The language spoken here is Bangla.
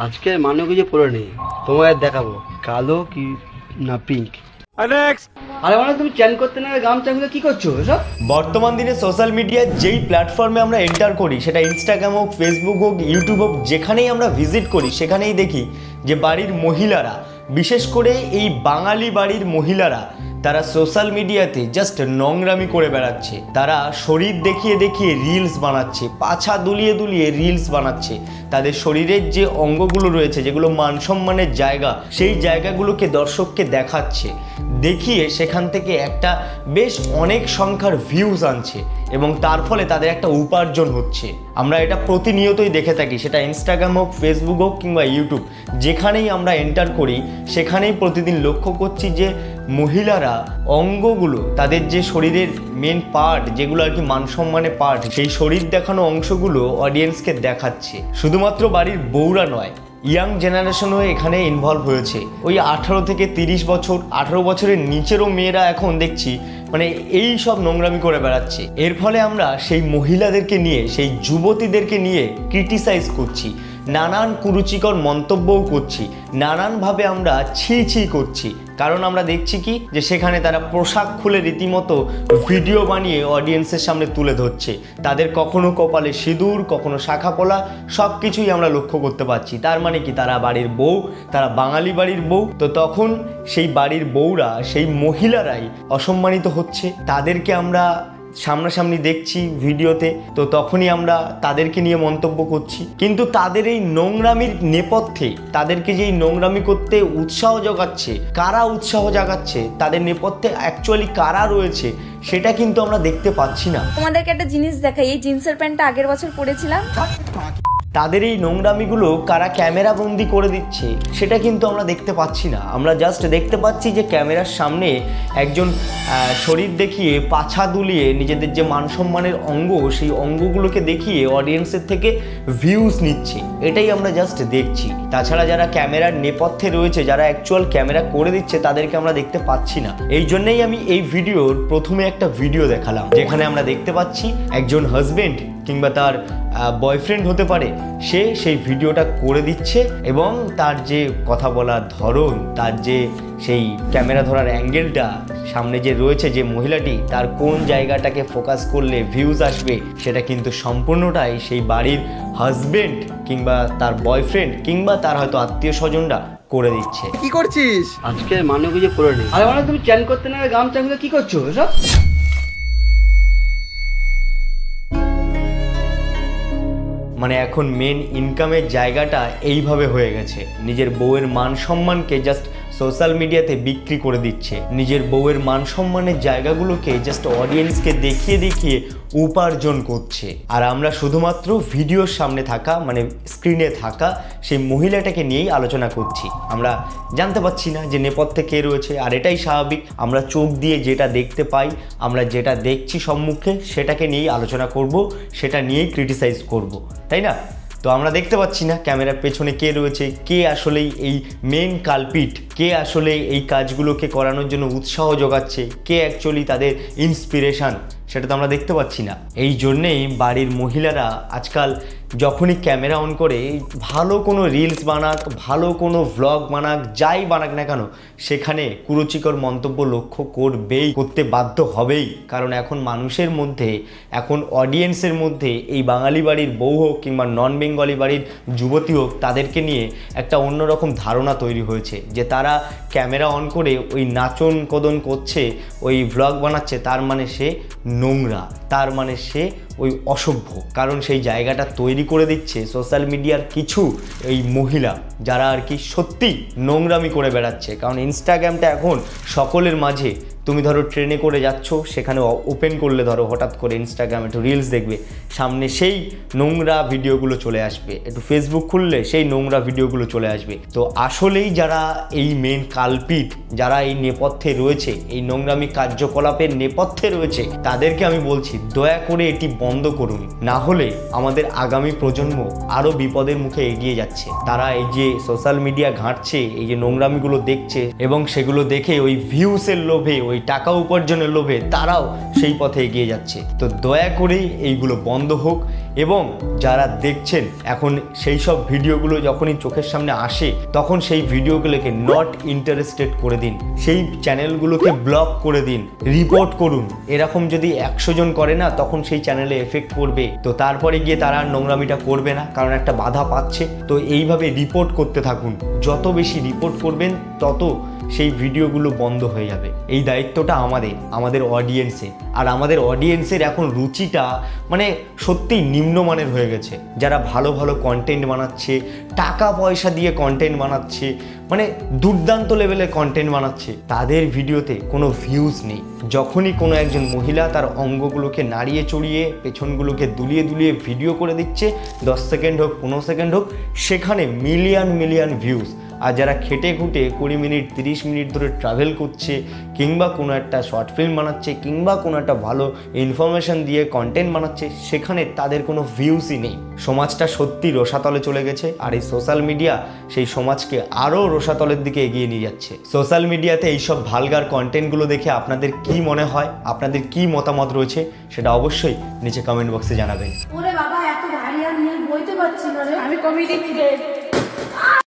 আজকে মানে কিছু পরে নেই, তোমায় দেখাবো কালো কি না পিঙ্ক। আরে মানে তুমি চ্যান করতে না গামচাগুলো কি করছো এসব? বর্তমান দিনে সোশ্যাল মিডিয়ার যেই প্ল্যাটফর্মে আমরা এন্টার করি, সেটা ইনস্টাগ্রাম হোক, ফেসবুক হোক, ইউটিউব হোক, যেখানেই আমরা ভিজিট করি সেখানেই দেখি যে বাড়ির মহিলারা, বিশেষ করে এই বাঙালি বাড়ির মহিলারা, তারা সোশ্যাল মিডিয়াতে জাস্ট নোংরামি করে বেড়াচ্ছে। তারা শরীর দেখিয়ে দেখিয়ে রিলস বানাচ্ছে, পাছা দুলিয়ে দুলিয়ে রিলস বানাচ্ছে। তাদের শরীরের যে অঙ্গগুলো রয়েছে, যেগুলো মানসম্মানের জায়গা, সেই জায়গাগুলোকে দর্শককে দেখাচ্ছে, দেখিয়ে সেখান থেকে একটা বেশ অনেক সংখ্যার ভিউজ আনছে এবং তার ফলে তাদের একটা উপার্জন হচ্ছে। আমরা এটা প্রতিনিয়তই দেখে থাকি, সেটা ইনস্টাগ্রাম হোক, ফেসবুক হোক কিংবা ইউটিউব, যেখানেই আমরা এন্টার করি সেখানেই প্রতিদিন লক্ষ্য করছি যে মহিলারা অঙ্গগুলো, তাদের যে শরীরের মেন পার্ট, যেগুলো আর কি মানসম্মানের পার্ট, সেই শরীর দেখানো অংশগুলো অডিয়েন্সকে দেখাচ্ছে। শুধুমাত্র বাড়ির বউরা নয়, ইয়াং জেনারেশনও এখানে ইনভলভ হয়েছে। ওই 18 থেকে 30 বছর, 18 বছরের নিচেরও মেয়েরা এখন দেখছি মানে এই সব নোংরামি করে বেড়াচ্ছে। এর ফলে আমরা সেই মহিলাদেরকে নিয়ে, সেই যুবতীদেরকে নিয়ে ক্রিটিসাইজ করছি, নানান কুরুচিকর মন্তব্যও করছি, নানানভাবে আমরা ছি ছি করছি। কারণ আমরা দেখছি কি যে সেখানে তারা পোশাক খুলে রীতিমতো ভিডিও বানিয়ে অডিয়েন্সের সামনে তুলে ধরছে। তাদের কখনো কপালে সিঁদুর, কখনো শাখা পলা, সব কিছুই আমরা লক্ষ্য করতে পারছি। তার মানে কি তারা বাড়ির বউ, তারা বাঙালি বাড়ির বউ। তো তখন সেই বাড়ির বউরা, সেই মহিলারাই অসম্মানিত হচ্ছে। তাদেরকে আমরা সামনাসামনি দেখছি ভিডিওতে, তো তখনই আমরা তাদেরকে নিয়ে মন্তব্য করছি। কিন্তু তাদের এই নোংরামির নেপথ্যে, তাদেরকে যে নোংরামি করতে উৎসাহ জাগাচ্ছে, কারা উৎসাহ জাগাচ্ছে, তাদের নেপথ্যে অ্যাকচুয়ালি কারা রয়েছে, সেটা কিন্তু আমরা দেখতে পাচ্ছি না। তোমাদেরকে একটা জিনিস দেখাই, এই জিন্সের প্যান্টটা আগের বছর পরেছিলাম। তাদের এই নোংরামিগুলো কারা ক্যামেরা বন্দি করে দিচ্ছে সেটা কিন্তু আমরা দেখতে পাচ্ছি না। আমরা জাস্ট দেখতে পাচ্ছি যে ক্যামেরার সামনে একজন শরীর দেখিয়ে, পাছা দুলিয়ে নিজেদের যে মানসম্মানের অঙ্গ, সেই অঙ্গগুলোকে দেখিয়ে অডিয়েন্সের থেকে ভিউজ নিচ্ছে। এটাই আমরা জাস্ট দেখছি। তাছাড়া যারা ক্যামেরার নেপথ্যে রয়েছে, যারা অ্যাকচুয়াল ক্যামেরা করে দিচ্ছে, তাদেরকে আমরা দেখতে পাচ্ছি না। এই জন্যই আমি এই ভিডিওর প্রথমে একটা ভিডিও দেখালাম, যেখানে আমরা দেখতে পাচ্ছি একজন হাজবেন্ড কিংবা তার বয়ফ্রেন্ড হতে পারে, সে সেই ভিডিওটা করে দিচ্ছে এবং তার যে কথা বলার ধরন, তার যে সেই ক্যামেরা ধরার অ্যাঙ্গেলটা, সামনে যে রয়েছে যে মহিলাটি, তার কোন জায়গাটাকে ফোকাস করলে ভিউজ আসবে, সেটা কিন্তু সম্পূর্ণটাই সেই বাড়ির হাজবেন্ড কিংবা তার বয়ফ্রেন্ড কিংবা তার হয়তো আত্মীয় স্বজনরা করে দিচ্ছে। কি করছিস? আজকে মানে কিছু পরে নেই। আরে মানে তুমি চ্যান করতে না গামচাগুলো কি করছো এসব? মানে এখন মেন ইনকামের জায়গাটা এইভাবে হয়ে গেছে। নিজের বউয়ের মান সম্মানকে জাস্ট সোশ্যাল মিডিয়াতে বিক্রি করে দিচ্ছে। নিজের বউয়ের মান সম্মানের জায়গাগুলোকে জাস্ট অডিয়েন্সকে দেখিয়ে দেখিয়ে উপার্জন করছে। আর আমরা শুধুমাত্র ভিডিওর সামনে থাকা, মানে স্ক্রিনে থাকা সেই মহিলাটাকে নিয়েই আলোচনা করছি। আমরা জানতে পারছি না যে নেপথ্যে কে রয়েছে। আর এটাই স্বাভাবিক, আমরা চোখ দিয়ে যেটা দেখতে পাই, আমরা যেটা দেখছি সম্মুখে, সেটাকে নিয়েই আলোচনা করব, সেটা নিয়েই ক্রিটিসাইজ করব, তাই না? তো আমরা দেখতে পাচ্ছি না ক্যামেরার পেছনে কে রয়েছে, কে আসলেই এই মেন কালপিট, কে আসলে এই কাজগুলোকে করানোর জন্য উৎসাহ যোগাচ্ছে, কে অ্যাকচুয়ালি তাদের ইন্সপিরেশন, সেটা তো আমরা দেখতে পাচ্ছি না। এই জন্যেই বাড়ির মহিলারা আজকাল যখনই ক্যামেরা অন করে ভালো কোনো রিলস বানাক, ভালো কোনো ভ্লগ বানাক, যাই বানাক না কেন, সেখানে কুরুচিকর মন্তব্য লক্ষ্য করবেই, করতে বাধ্য হবেই। কারণ এখন মানুষের মধ্যে, এখন অডিয়েন্সের মধ্যে এই বাঙালি বাড়ির বউ হোক কিংবা নন বেঙ্গলি বাড়ির যুবতী হোক, তাদেরকে নিয়ে একটা অন্যরকম ধারণা তৈরি হয়েছে যে তারা ক্যামেরা অন করে ওই নাচন কদন করছে, ওই ভ্লগ বানাচ্ছে, তার মানে সে নোংরা, তার মানে সে ওই অসভ্য। কারণ সেই জায়গাটা তৈরি করে দিচ্ছে সোশ্যাল মিডিয়ার কিছু এই মহিলা, যারা আর কি সত্যি নোংরামি করে বেড়াচ্ছে। কারণ ইনস্টাগ্রামটা এখন সকলের মাঝে। তুমি ধরো ট্রেনে করে যাচ্ছ, সেখানে ওপেন করলে ধরো হঠাৎ করে ইনস্টাগ্রাম একটু রিলস দেখবে, সামনে সেই নোংরা ভিডিওগুলো চলে আসবে। একটু ফেসবুক খুললে সেই নোংরা ভিডিওগুলো চলে আসবে। তো আসলেই যারা এই মেন কালপিট, যারা এই নেপথ্যে রয়েছে, এই নোংরামি কার্যকলাপের নেপথ্যে রয়েছে, তাদেরকে আমি বলছি দয়া করে এটি বন্ধ করুন। না হলে আমাদের আগামী প্রজন্ম আরও বিপদের মুখে এগিয়ে যাচ্ছে। তারা এই যে সোশ্যাল মিডিয়া ঘাঁটছে, এই যে নোংরামিগুলো দেখছে এবং সেগুলো দেখে ওই ভিউসের লোভে, ওই টাকা উপার্জনের লোভে তারাও সেই পথে এগিয়ে যাচ্ছে। তো দয়া করেই এইগুলো বন্ধ হোক, এবং যারা দেখছেন এখন সেই সব ভিডিওগুলো যখনই চোখের সামনে আসে তখন সেই ভিডিওগুলোকে নট ইন্টারেস্টেড করে দিন, সেই চ্যানেলগুলোকে ব্লক করে দিন, রিপোর্ট করুন। এরকম যদি 100 জন করে না তখন সেই চ্যানেলে এফেক্ট পড়বে, তো তারপরে গিয়ে তারা নোংরামিটা করবে না, কারণ একটা বাধা পাচ্ছে। তো এইভাবে রিপোর্ট করতে থাকুন, যত বেশি রিপোর্ট করবেন তত সেই ভিডিওগুলো বন্ধ হয়ে যাবে। এই দায়িত্বটা আমাদের অডিয়েন্সের, আর আমাদের অডিয়েন্সের এখন রুচিটা মানে সত্যিই নিম্নমানের হয়ে গেছে। যারা ভালো ভালো কন্টেন্ট বানাচ্ছে, টাকা পয়সা দিয়ে কন্টেন্ট বানাচ্ছে, মানে দুর্দান্ত লেভেলের কন্টেন্ট বানাচ্ছে, তাদের ভিডিওতে কোনো ভিউজ নেই। যখনই কোনো একজন মহিলা তার অঙ্গগুলোকে নাড়িয়ে চড়িয়ে পেছনগুলোকে দুলিয়ে দুলিয়ে ভিডিও করে দিচ্ছে, 10 সেকেন্ড হোক 15 সেকেন্ড হোক, সেখানে মিলিয়ন ভিউজ। আর যারা খেটে খুঁটে 20 মিনিট 30 মিনিট ধরে ট্রাভেল করছে, কিংবা কোনো একটা শর্ট ফিল্ম বানাচ্ছে, কিংবা কোনো একটা ভালো ইনফরমেশন দিয়ে কন্টেন্ট বানাচ্ছে, সেখানে তাদের কোনো ভিউসই নেই। সমাজটা সত্যি রসাতলে চলে গেছে, আর এই সোশ্যাল মিডিয়া সেই সমাজকে আরও রসাতলের দিকে এগিয়ে নিয়ে যাচ্ছে। সোশ্যাল মিডিয়াতে এইসব ভালগার কন্টেন্টগুলো দেখে আপনাদের কি মনে হয়, আপনাদের কি মতামত রয়েছে, সেটা অবশ্যই নিচে কমেন্ট বক্সে জানাবেন। ওরে বাবা, এত ভারী আর নিয়ে বইতে পারছি না রে। আমি কমিটি